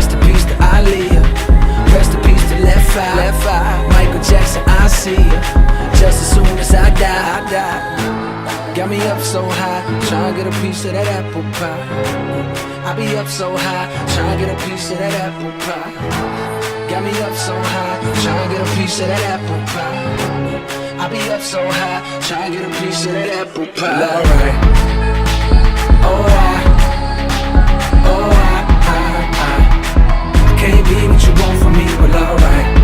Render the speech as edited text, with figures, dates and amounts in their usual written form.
Rest in peace to Aaliyah. Rest in peace to Left Eye. Michael Jackson, I see ya. Just as soon as I die. Got me up so high, tryna get a piece of that apple pie. I be up so high, tryna get a piece of that apple pie. Got me up so high, tryna get a piece of that apple pie. I be up so high, tryna get a piece of that apple pie. Well, alright. I can't be what you want from me, but alright.